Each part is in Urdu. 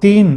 3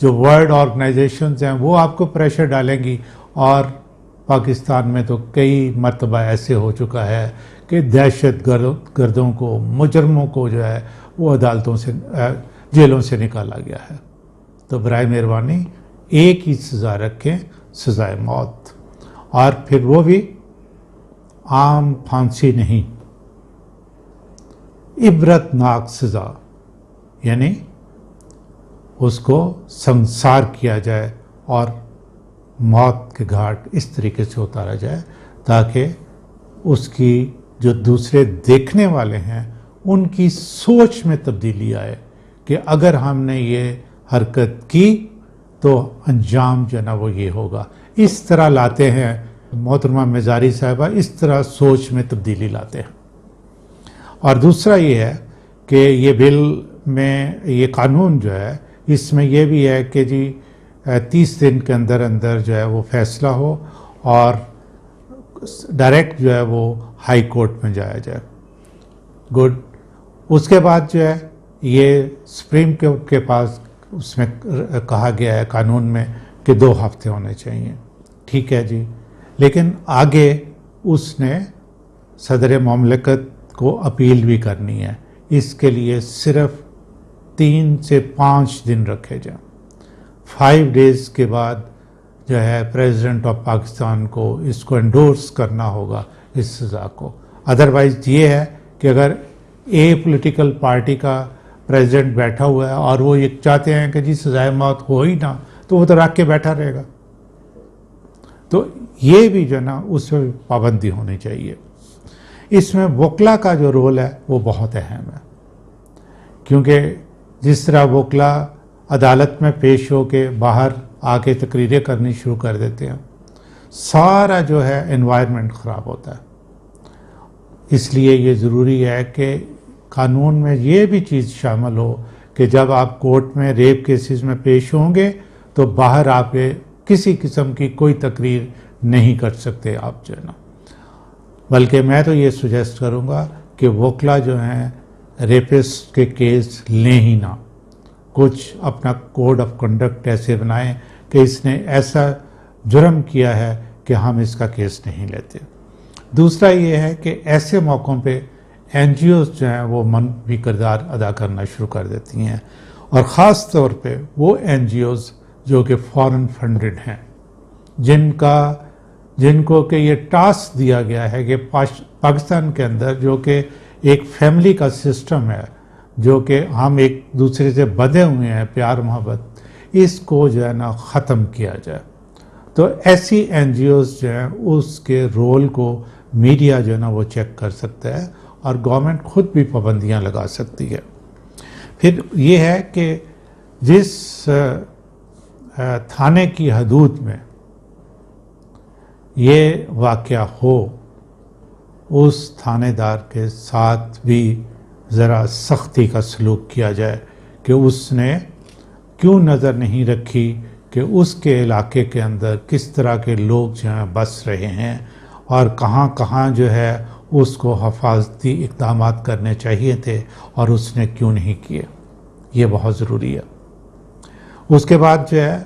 جو ورلڈ آرگنائزیشنز ہیں وہ آپ کو پریشر ڈالیں گی، اور پاکستان میں تو کئی مرتبہ ایسے ہو چکا ہے کہ دہشت گردوں کو، مجرموں کو جو ہے وہ عدالتوں سے، جیلوں سے نکالا گیا ہے۔ تو برائے مہربانی ایک ہی سزا رکھیں، سزائے موت، اور پھر وہ بھی عام پھانسی نہیں، عبرت ناک سزا، یعنی اس کو سنسار کیا جائے اور موت کے گھاٹ اس طریقے سے اتارا جائے تاکہ اس کی جو دوسرے دیکھنے والے ہیں ان کی سوچ میں تبدیلی آئے کہ اگر ہم نے یہ حرکت کی تو انجام جو ہے نا وہ یہ ہوگا۔ اس طرح لاتے ہیں محترمہ مزاری صاحبہ، اس طرح سوچ میں تبدیلی لاتے ہیں۔ اور دوسرا یہ ہے کہ یہ بل میں یہ قانون جو ہے اس میں یہ بھی ہے کہ جی 30 دن کے اندر اندر جو ہے وہ فیصلہ ہو اور ڈائریکٹ جو ہے وہ ہائی کورٹ میں جایا جائے۔ گڈ۔ اس کے بعد جو ہے یہ سپریم کورٹ کے پاس اس میں کہا گیا ہے قانون میں کہ 2 ہفتے ہونے چاہیے، ٹھیک ہے جی، لیکن آگے اس نے صدر مملکت کو اپیل بھی کرنی ہے، اس کے لیے صرف 3 سے 5 دن رکھے جائیں۔ 5 ڈیز کے بعد جو ہے پریزیڈنٹ آف پاکستان کو اس کو انڈورس کرنا ہوگا اس سزا کو۔ ادروائز یہ ہے کہ اگر پولیٹیکل پارٹی کا پریزیڈنٹ بیٹھا ہوا ہے اور وہ یہ چاہتے ہیں کہ جی سزائے موت ہو ہی نہ، تو وہ تو رکھ کے بیٹھا رہے گا۔ تو یہ بھی جو ہے نا اس میں پابندی ہونی چاہیے۔ اس میں وکلا کا جو رول ہے وہ بہت اہم ہے، کیونکہ جس طرح وکلا عدالت میں پیش ہو کے باہر آ کے تقریریں کرنی شروع کر دیتے ہیں، سارا جو ہے انوائرمنٹ خراب ہوتا ہے۔ اس لیے یہ ضروری ہے کہ قانون میں یہ بھی چیز شامل ہو کہ جب آپ کورٹ میں ریپ کیسز میں پیش ہوں گے تو باہر آپ کسی قسم کی کوئی تقریر نہیں کر سکتے آپ جو ہے نا، بلکہ میں تو یہ سجیسٹ کروں گا کہ وکلا جو ہیں ریپسٹ کے کیس لیں ہی نہ، کچھ اپنا کوڈ آف کنڈکٹ ایسے بنائیں کہ اس نے ایسا جرم کیا ہے کہ ہم اس کا کیس نہیں لیتے۔ دوسرا یہ ہے کہ ایسے موقعوں پہ این جی اوز جو ہیں وہ منفی کردار ادا کرنا شروع کر دیتی ہیں، اور خاص طور پہ وہ این جی اوز جو کہ فارن فنڈڈ ہیں، جن کو کہ یہ ٹاسک دیا گیا ہے کہ پاکستان کے اندر جو کہ ایک فیملی کا سسٹم ہے، جو کہ ہم ایک دوسرے سے بدھے ہوئے ہیں پیار محبت، اس کو جو ہے نا ختم کیا جائے۔ تو ایسی این جی اوز جو ہیں اس کے رول کو میڈیا جو ہے نا وہ چیک کر سکتا ہے، اور گورنمنٹ خود بھی پابندیاں لگا سکتی ہے۔ پھر یہ ہے کہ جس تھانے کی حدود میں یہ واقعہ ہو اس تھانے دار کے ساتھ بھی ذرا سختی کا سلوک کیا جائے کہ اس نے کیوں نظر نہیں رکھی کہ اس کے علاقے کے اندر کس طرح کے لوگ جو ہیں بس رہے ہیں، اور کہاں کہاں جو ہے اس کو حفاظتی اقدامات کرنے چاہیے تھے اور اس نے کیوں نہیں کیے۔ یہ بہت ضروری ہے۔ اس کے بعد جو ہے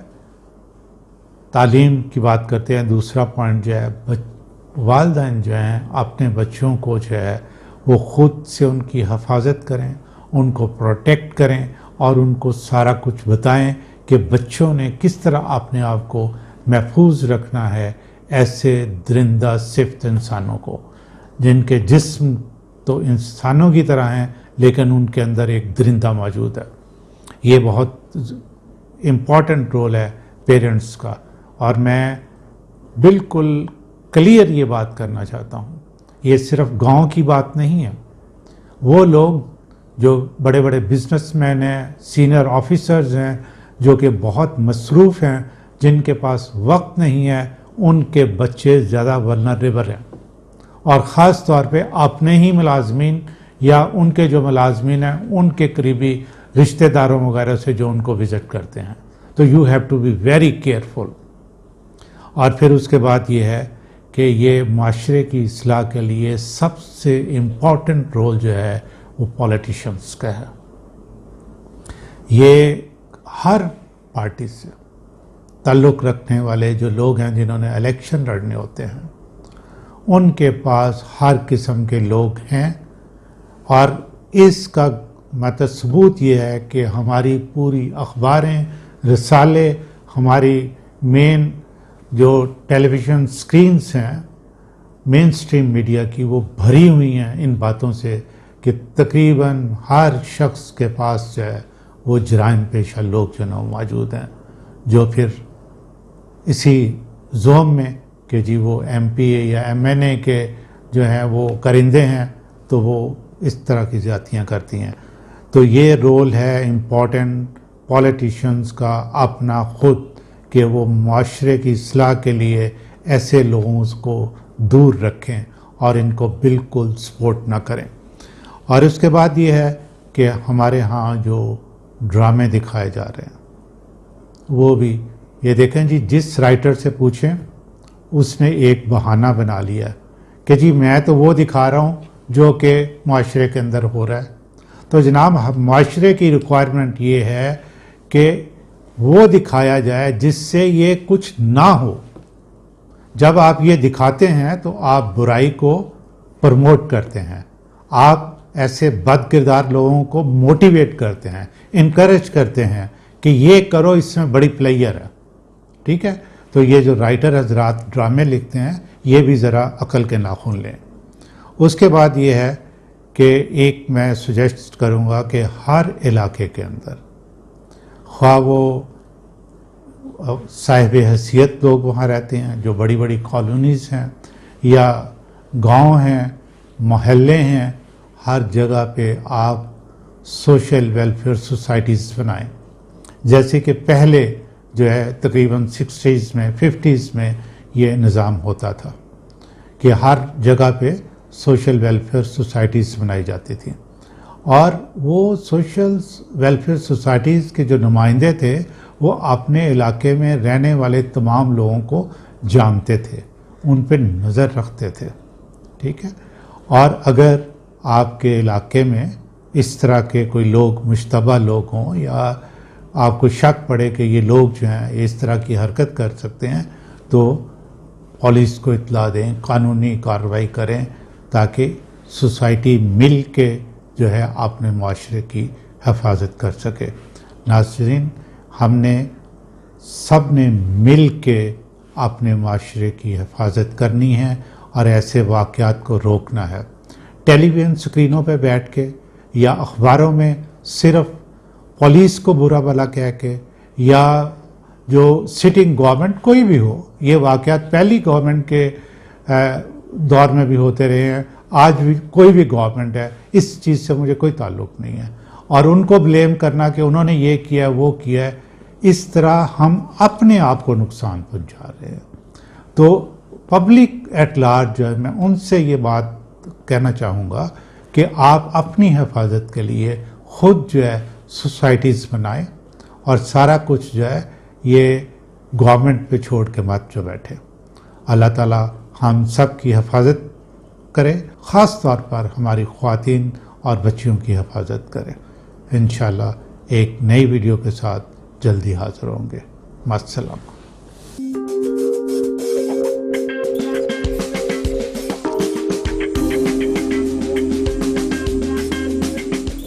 تعلیم کی بات کرتے ہیں۔ دوسرا پوائنٹ جو ہے والدین جو ہیں اپنے بچوں کو جو ہے وہ خود سے ان کی حفاظت کریں، ان کو پروٹیکٹ کریں، اور ان کو سارا کچھ بتائیں کہ بچوں نے کس طرح اپنے آپ کو محفوظ رکھنا ہے ایسے درندہ صفت انسانوں کو، جن کے جسم تو انسانوں کی طرح ہیں لیکن ان کے اندر ایک درندہ موجود ہے۔ یہ بہت امپورٹنٹ رول ہے پیرنٹس کا، اور میں بالکل کلیئر یہ بات کرنا چاہتا ہوں، یہ صرف گاؤں کی بات نہیں ہے۔ وہ لوگ جو بڑے بڑے بزنس مین ہیں، سینئر آفیسرز ہیں، جو کہ بہت مصروف ہیں، جن کے پاس وقت نہیں ہے، ان کے بچے زیادہ ولنریبل ہیں، اور خاص طور پہ اپنے ہی ملازمین یا ان کے جو ملازمین ہیں ان کے قریبی رشتہ داروں وغیرہ سے جو ان کو وزٹ کرتے ہیں۔ تو you have to be very careful. اور پھر اس کے بعد یہ ہے کہ یہ معاشرے کی اصلاح کے لیے سب سے امپورٹنٹ رول جو ہے وہ پولیٹیشنز کا ہے۔ یہ ہر پارٹی سے تعلق رکھنے والے جو لوگ ہیں جنہوں نے الیکشن لڑنے ہوتے ہیں، ان کے پاس ہر قسم کے لوگ ہیں، اور اس کا مطلب ثبوت یہ ہے کہ ہماری پوری اخباریں، رسالے، ہماری مین جو ٹیلی ویژن سکرینز ہیں مین سٹریم میڈیا کی، وہ بھری ہوئی ہیں ان باتوں سے کہ تقریباً ہر شخص کے پاس جو ہے وہ جرائم پیشہ لوگ جو نا موجود ہیں، جو پھر اسی زوم میں کہ جی وہ ایم پی اے یا ایم این اے کے جو ہیں وہ کرندے ہیں، تو وہ اس طرح کی زیادتیاں کرتی ہیں۔ تو یہ رول ہے امپورٹنٹ پولیٹیشنز کا اپنا خود، کہ وہ معاشرے کی اصلاح کے لیے ایسے لوگوں کو دور رکھیں اور ان کو بالکل سپورٹ نہ کریں۔ اور اس کے بعد یہ ہے کہ ہمارے ہاں جو ڈرامے دکھائے جا رہے ہیں وہ بھی یہ دیکھیں جی، جس رائٹر سے پوچھیں اس نے ایک بہانہ بنا لیا کہ جی میں تو وہ دکھا رہا ہوں جو کہ معاشرے کے اندر ہو رہا ہے۔ تو جناب معاشرے کی ریکوائرمنٹ یہ ہے کہ وہ دکھایا جائے جس سے یہ کچھ نہ ہو۔ جب آپ یہ دکھاتے ہیں تو آپ برائی کو پروموٹ کرتے ہیں، آپ ایسے بد کردار لوگوں کو موٹیویٹ کرتے ہیں، انکریج کرتے ہیں کہ یہ کرو، اس میں بڑی پلیئر ہے، ٹھیک ہے؟ تو یہ جو رائٹر حضرات ڈرامے لکھتے ہیں یہ بھی ذرا عقل کے ناخن لیں۔ اس کے بعد یہ ہے کہ ایک میں سجیسٹ کروں گا کہ ہر علاقے کے اندر، خواہ وہ صاحب حیثیت لوگ وہاں رہتے ہیں جو بڑی بڑی کالونیز ہیں، یا گاؤں ہیں، محلے ہیں، ہر جگہ پہ آپ سوشل ویلفیئر سوسائٹیز بنائیں۔ جیسے کہ پہلے جو ہے تقریباً 60s میں 50s میں یہ نظام ہوتا تھا کہ ہر جگہ پہ سوشل ویلفیئر سوسائٹیز بنائی جاتی تھیں، اور وہ سوشل ویلفیئر سوسائٹیز کے جو نمائندے تھے وہ اپنے علاقے میں رہنے والے تمام لوگوں کو جانتے تھے، ان پہ نظر رکھتے تھے، ٹھیک ہے؟ اور اگر آپ کے علاقے میں اس طرح کے کوئی لوگ مشتبہ لوگ ہوں، یا آپ کو شک پڑے کہ یہ لوگ جو ہیں اس طرح کی حرکت کر سکتے ہیں، تو پولیس کو اطلاع دیں، قانونی کارروائی کریں، تاکہ سوسائٹی مل کے جو ہے اپنے معاشرے کی حفاظت کر سکے۔ ناظرین، ہم نے سب نے مل کے اپنے معاشرے کی حفاظت کرنی ہے اور ایسے واقعات کو روکنا ہے۔ ٹیلی ویژن سکرینوں پہ بیٹھ کے یا اخباروں میں صرف پولیس کو برا بھلا کہہ کے، یا جو سٹنگ گورنمنٹ کوئی بھی ہو، یہ واقعات پہلی گورنمنٹ کے دور میں بھی ہوتے رہے ہیں، آج بھی کوئی بھی گورنمنٹ ہے، اس چیز سے مجھے کوئی تعلق نہیں ہے، اور ان کو بلیم کرنا کہ انہوں نے یہ کیا وہ کیا ہے، اس طرح ہم اپنے آپ کو نقصان پہنچا رہے ہیں۔ تو پبلک ایٹ لارج جو ہے، میں ان سے یہ بات کہنا چاہوں گا کہ آپ اپنی حفاظت کے لیے خود جو ہے سوسائٹیز بنائیں، اور سارا کچھ جو ہے یہ گورنمنٹ پہ چھوڑ کے مت جو بیٹھے۔ اللہ تعالیٰ ہم سب کی حفاظت کرے، خاص طور پر ہماری خواتین اور بچیوں کی حفاظت کرے۔ انشاءاللہ ایک نئی ویڈیو کے ساتھ جلدی حاضر ہوں گے۔ السلام۔